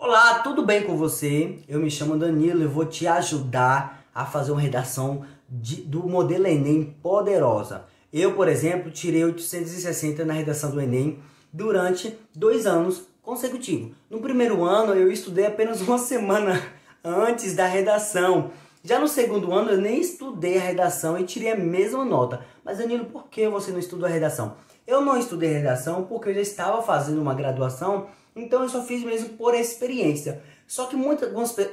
Olá, tudo bem com você? Eu me chamo Danilo e vou te ajudar a fazer uma redação do modelo Enem Poderosa. Eu, por exemplo, tirei 860 na redação do Enem durante 2 anos consecutivos. No primeiro ano, eu estudei apenas uma semana antes da redação. Já no segundo ano, eu nem estudei a redação e tirei a mesma nota. Mas, Danilo, por que você não estudou a redação? Eu não estudei a redação porque eu já estava fazendo uma graduação, então eu só fiz mesmo por experiência. Só que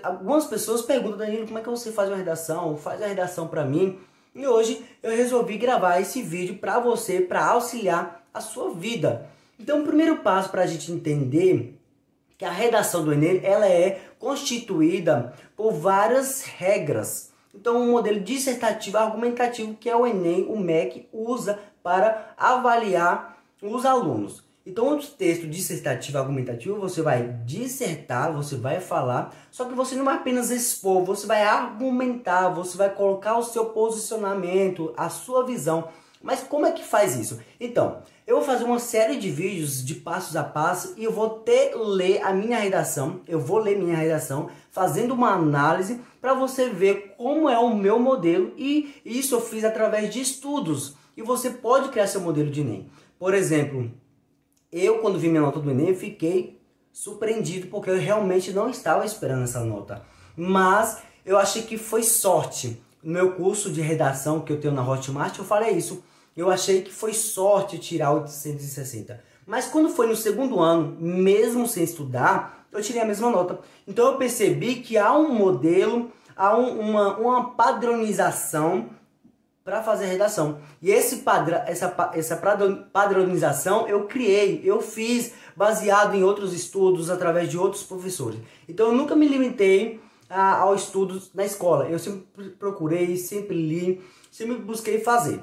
algumas pessoas perguntam, Danilo, como é que você faz uma redação? Faz a redação para mim. E hoje eu resolvi gravar esse vídeo para você, para auxiliar a sua vida. Então o primeiro passo para a gente entender que a redação do Enem ela é constituída por várias regras. Então, um modelo dissertativo argumentativo que é o Enem, o MEC, usa para avaliar os alunos. Então, o texto dissertativo argumentativo, você vai dissertar, você vai falar, só que você não vai apenas expor, você vai argumentar, você vai colocar o seu posicionamento, a sua visão. Mas como é que faz isso? Então, eu vou fazer uma série de vídeos de passos a passo e eu vou ler a minha redação, fazendo uma análise para você ver como é o meu modelo, e isso eu fiz através de estudos. E você pode criar seu modelo de Enem. Por exemplo, eu quando vi minha nota do Enem, fiquei surpreendido porque eu realmente não estava esperando essa nota. Mas eu achei que foi sorte. No meu curso de redação que eu tenho na Hotmart, eu falei isso. Eu achei que foi sorte tirar 860. Mas quando foi no segundo ano, mesmo sem estudar, eu tirei a mesma nota. Então eu percebi que há um modelo, há uma padronização para fazer a redação. E essa padronização eu criei, eu fiz baseado em outros estudos, através de outros professores. Então eu nunca me limitei ao estudo na escola. Eu sempre procurei, sempre li, sempre busquei fazer.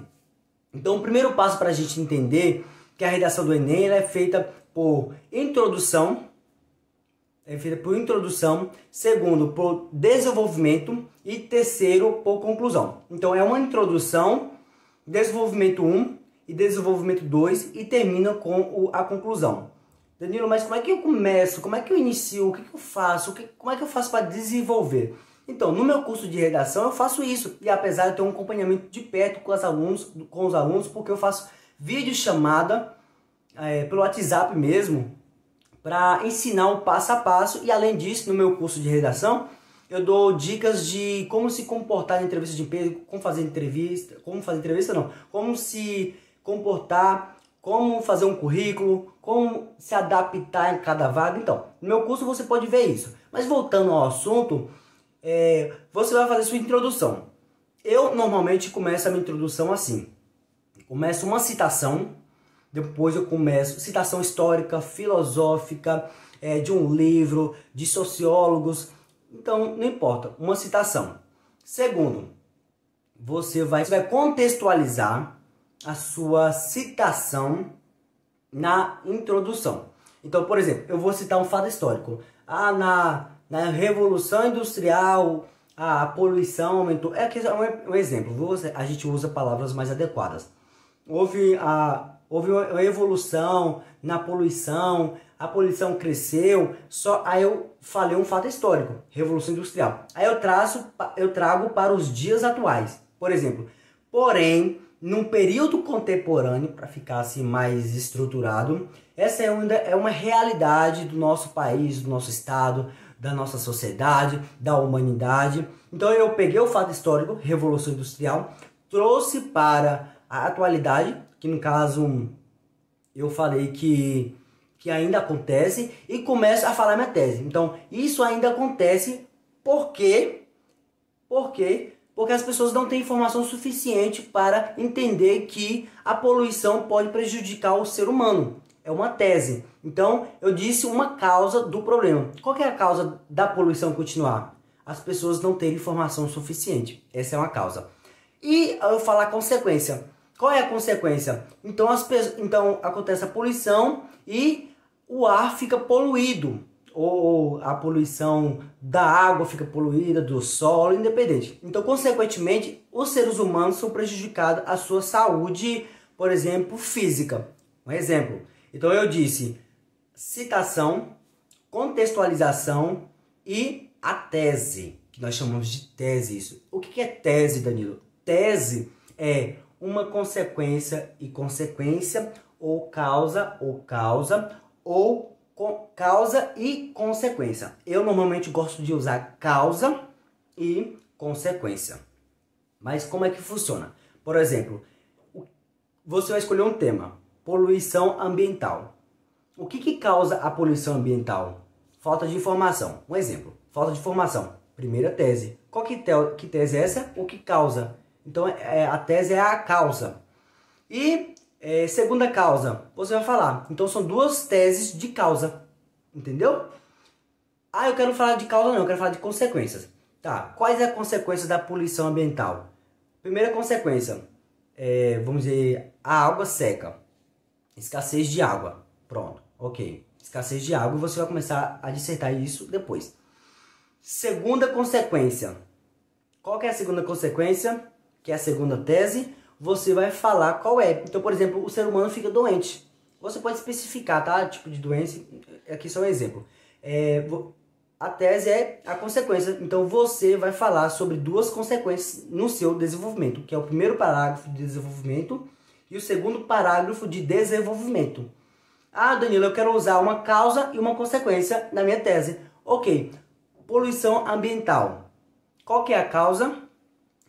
Então o primeiro passo para a gente entender que a redação do Enem ela é feita por introdução, segundo por desenvolvimento e terceiro por conclusão. Então é uma introdução, desenvolvimento 1 e desenvolvimento 2 e termina com a conclusão. Danilo, mas como é que eu começo? Como é que eu inicio? O que eu faço? Como é que eu faço para desenvolver? Então, no meu curso de redação eu faço isso. E apesar de eu ter um acompanhamento de perto com os alunos, porque eu faço videochamada pelo WhatsApp mesmo, para ensinar o passo a passo. E além disso, no meu curso de redação, eu dou dicas de como se comportar em entrevista de emprego, como se comportar, como fazer um currículo, como se adaptar em cada vaga. Então, no meu curso você pode ver isso. Mas voltando ao assunto, você vai fazer sua introdução. Eu normalmente começo a minha introdução assim. Começo uma citação, depois eu começo citação histórica, filosófica, de um livro, de sociólogos. Então, não importa, uma citação. Segundo, você vai contextualizar a sua citação na introdução. Então, por exemplo, eu vou citar um fato histórico. Na Revolução Industrial, a poluição aumentou. Um exemplo, a gente usa palavras mais adequadas. Houve uma evolução na poluição, a poluição cresceu, aí eu falei um fato histórico, Revolução Industrial. Aí eu trago para os dias atuais. Por exemplo, porém, num período contemporâneo, para ficar assim mais estruturado, essa é uma realidade do nosso país, do nosso estado, da nossa sociedade, da humanidade. Então eu peguei o fato histórico, Revolução Industrial, trouxe para a atualidade, que no caso eu falei que ainda acontece, e começo a falar minha tese. Então isso ainda acontece porque as pessoas não têm informação suficiente para entender que a poluição pode prejudicar o ser humano. É uma tese. Então, eu disse uma causa do problema. Qual que é a causa da poluição continuar? As pessoas não terem informação suficiente. Essa é uma causa. E eu falar a consequência. Qual é a consequência? Então, acontece a poluição e o ar fica poluído. Ou a poluição da água fica poluída, do solo, independente. Então, consequentemente, os seres humanos são prejudicados a sua saúde, por exemplo, física. Um exemplo. Então, eu disse citação, contextualização e a tese, que nós chamamos de tese isso. O que é tese, Danilo? Tese é uma consequência e consequência, ou causa e consequência. Eu normalmente gosto de usar causa e consequência. Mas como é que funciona? Por exemplo, você vai escolher um tema, poluição ambiental. O que causa a poluição ambiental? Falta de informação. Um exemplo, falta de informação. Primeira tese. Qual que tese é essa? O que causa? Então a tese é a causa. E segunda causa, você vai falar. Então são duas teses de causa. Entendeu? Ah, eu quero falar de causa não, eu quero falar de consequências. Tá, quais é a consequência da poluição ambiental? Primeira consequência, vamos dizer, a água seca. Escassez de água. Pronto, ok. Escassez de água e você vai começar a dissertar isso depois. Segunda consequência. Qual que é a segunda consequência? Que é a segunda tese. Você vai falar qual é. Então, por exemplo, o ser humano fica doente. Você pode especificar, tá? Tipo de doença. Aqui só um exemplo. A tese é a consequência. Então, você vai falar sobre duas consequências no seu desenvolvimento. Que é o primeiro parágrafo de desenvolvimento e o segundo parágrafo de desenvolvimento. Ah, Danilo, eu quero usar uma causa e uma consequência na minha tese. Ok. Poluição ambiental. Qual que é a causa?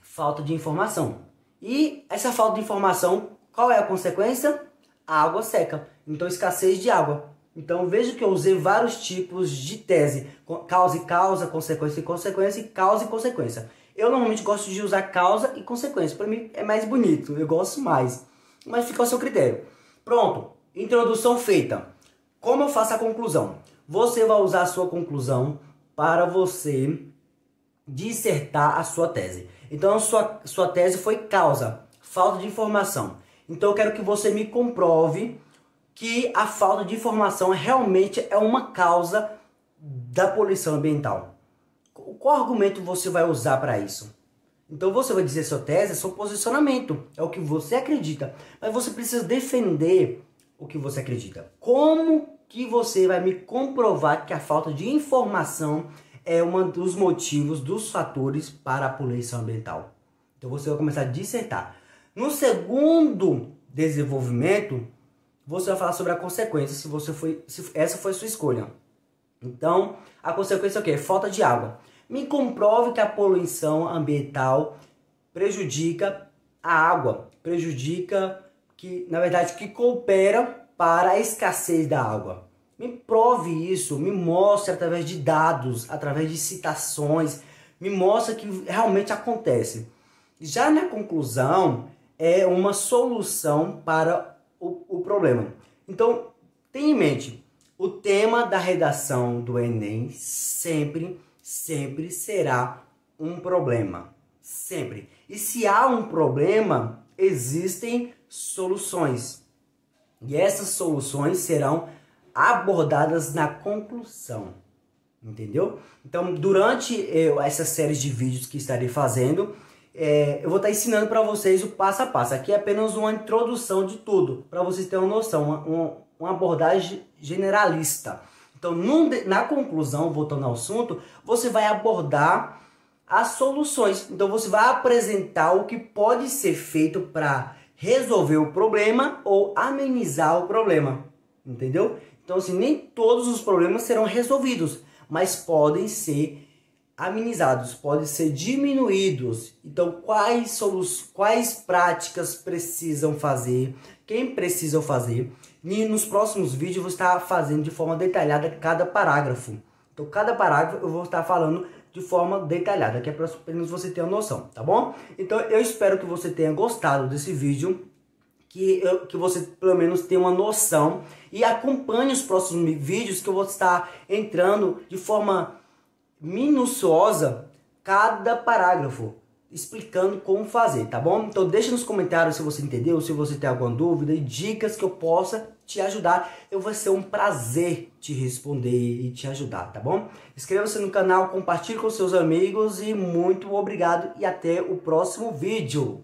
Falta de informação. E essa falta de informação, qual é a consequência? A água seca. Então, escassez de água. Então, veja que eu usei vários tipos de tese. Causa e causa, consequência e consequência, e causa e consequência. Eu normalmente gosto de usar causa e consequência. Para mim é mais bonito, eu gosto mais. Mas fica ao seu critério. Pronto, introdução feita. Como eu faço a conclusão? Você vai usar a sua conclusão para você dissertar a sua tese. Então, a sua tese foi causa, falta de informação. Então, eu quero que você me comprove que a falta de informação realmente é uma causa da poluição ambiental. Qual argumento você vai usar para isso? Então, você vai dizer sua tese, é seu posicionamento, é o que você acredita. Mas você precisa defender o que você acredita. Como que você vai me comprovar que a falta de informação é um dos motivos, dos fatores para a poluição ambiental? Então você vai começar a dissertar. No segundo desenvolvimento, você vai falar sobre a consequência, se essa foi a sua escolha. Então, a consequência é o quê? Falta de água. Me comprove que a poluição ambiental prejudica a água, na verdade, que coopera para a escassez da água. Me prove isso, me mostre através de dados, através de citações, me mostra que realmente acontece. Já na conclusão, é uma solução para o problema. Então, tenha em mente, o tema da redação do Enem sempre será um problema. Sempre. E se há um problema, existem soluções. E essas soluções serão abordadas na conclusão. Entendeu? Então, durante essas séries de vídeos que estarei fazendo, eu vou estar ensinando para vocês o passo a passo. Aqui é apenas uma introdução de tudo, para vocês terem uma noção, uma abordagem generalista. Então, na conclusão, voltando ao assunto, você vai abordar as soluções. Então, você vai apresentar o que pode ser feito para resolver o problema ou amenizar o problema. Entendeu? Então, assim, nem todos os problemas serão resolvidos, mas podem ser amenizados, podem ser diminuídos. Então, quais práticas precisam fazer, quem precisa fazer. E nos próximos vídeos eu vou estar fazendo de forma detalhada cada parágrafo. Então, cada parágrafo eu vou estar falando de forma detalhada, que é para apenas você ter uma noção, tá bom? Então, eu espero que você tenha gostado desse vídeo, que você pelo menos tenha uma noção e acompanhe os próximos vídeos que eu vou estar entrando de forma minuciosa cada parágrafo, explicando como fazer, tá bom? Então deixa nos comentários se você entendeu, se você tem alguma dúvida e dicas que eu possa te ajudar. Vai ser um prazer te responder e te ajudar, tá bom? Inscreva-se no canal, compartilhe com seus amigos e muito obrigado e até o próximo vídeo.